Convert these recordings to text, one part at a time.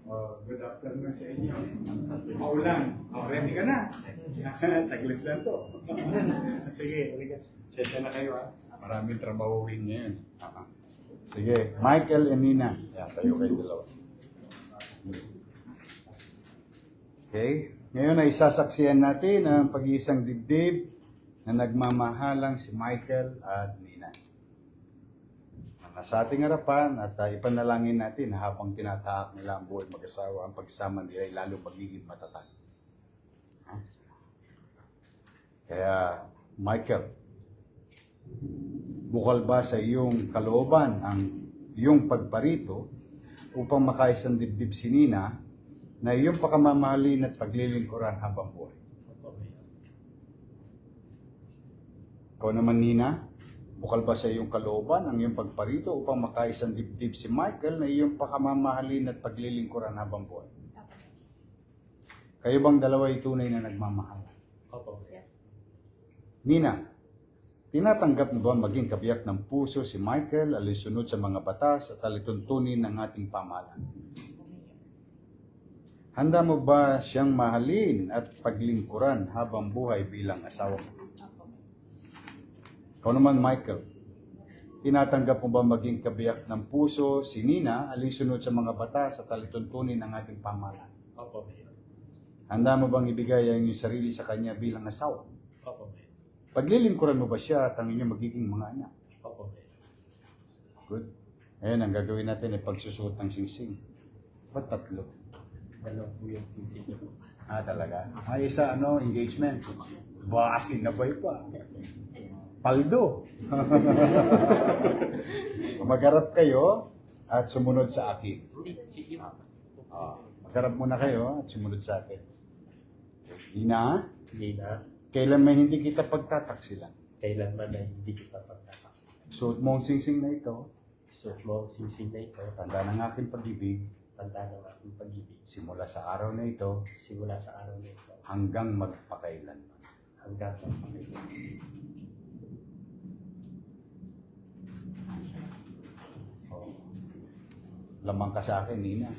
Good afternoon sa inyo. Maulan. Ready ka na? Saglit lang to. Sige, halika. Sesya na kayo ha. Maraming trabahuin ngayon. Sige, Michael and Nina. Yan, tayo kayo dalawa. Okay. Ngayon ay sasaksihan natin ang pag-iisang dibdib na nagmamahalang si Michael at Nina. Nasa ating harapan at ipanalangin natin habang tinatahak nila ang buhay mag-asawa, ang pagsama nila ay lalo magiging matatag. Kaya, Michael, bukal ba sa iyong kalooban ang iyong pagparito upang makaisang dibdib si Nina na iyong pakamamahalin at paglilingkuran habang buhay? Ikaw naman, Nina, bukal ba sa iyong kalooban ang iyong pagparito upang makaisang dibdib si Michael na iyong pakamamahalin at paglilingkuran habang buhay? Kayo bang dalawa ay tunay na nagmamahal? Opo. Nina, tinatanggap mo ba maging kabiyak ng puso si Michael alinsunod sa mga batas at alituntunin ng ating pamahalaan? Handa mo ba siyang mahalin at paglingkuran habang buhay bilang asawa mo? Ikaw naman, Michael, tinatanggap mo ba maging kabiyak ng puso si Nina alinsunod sa mga batas at alituntunin ng ating pamahalaan? Opo. Handa mo bang ibigay ang iyong sarili sa kanya bilang asawa? Opo. Paglilingkuran mo ba siya at ang inyong magiging mga anak? Opo. Good. Ayan, ang gagawin natin ay pagsusuot ng singsing. Ba't tatlo? Dalawa po yung singsing niyo po. Talaga? Ay, isa, engagement. Basin na ba pa? Paldo. Magharap kayo at sumunod sa akin. Magharap muna kayo at sumunod sa akin. Nina, Nina, kailan may hindi kita pagtataksilan? kailanman ay hindi kita pagtatakas. Suot mo ang singsing na ito. Suot mo ang singsing na ito, Tanda ng aking pag-ibig. tanda ng aking pag-ibig. Simula sa araw na ito Simula sa araw na ito, hanggang magpakailanman. hanggang magpakailan. Lamang ka sa akin, Nina.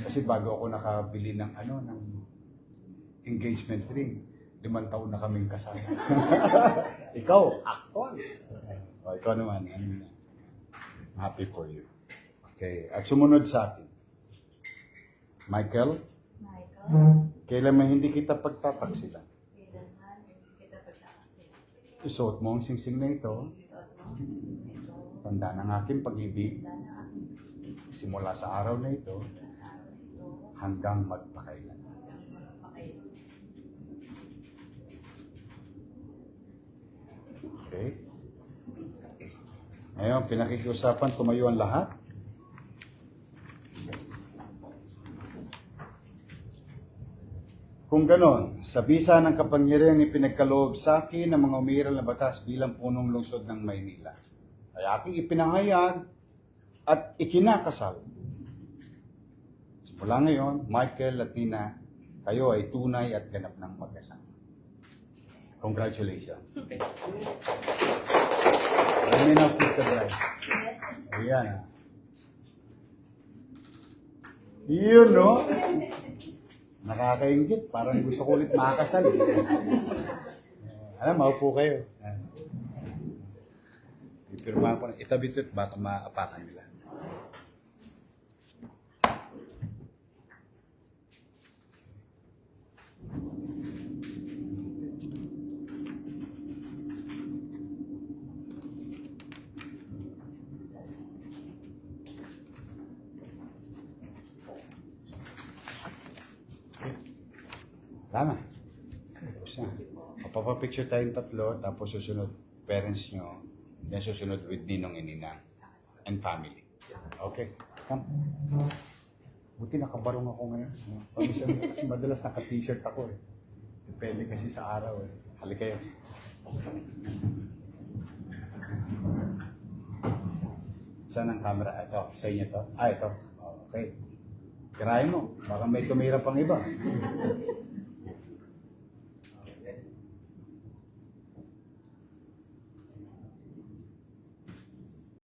Kasi bago ako nakabili ng ng engagement ring, 5 taon na kaming kasal. Ikaw, actual. Ikaw naman, Nina. Happy for you. Okay, at sumunod sa akin. Michael, kailan man hindi kita pagtataksilan? Isuot mo ang singsing na ito. Tanda ng aking pag-ibig. Simula sa araw na ito hanggang magpakailan. Okay? Ngayon, pinakikiusapan, tumayo ang lahat. Kung ganon, sa bisa ng kapangyarihan ipinagkaloob sa akin ng mga umiiral na batas bilang punong lungsod ng Maynila, ay aking ipinahayag at ikinakasal. Simula ngayon, Michael at Nina, kayo ay tunay at ganap ng mag-asawa. Congratulations. Let me now kiss the bride. Ayan. Yun, no? Nakakaingit. Parang gusto ko ulit makakasal. Alam, maupo kayo. Ipirma ko na. Itabit baka maapakan nila. Tama. Tapos na. Papapicture tayong tatlo, tapos susunod parents nyo, then susunod with Ninong and Nina and family. Okay. Come. Buti nakabarong ako ngayon. Kasi madalas naka-t-shirt ako eh. Depende kasi sa araw eh. Halika kayo. Saan ang camera? Ito, sa inyo to? Ito. Okay. Kirahin mo. Baka may tumira pang iba.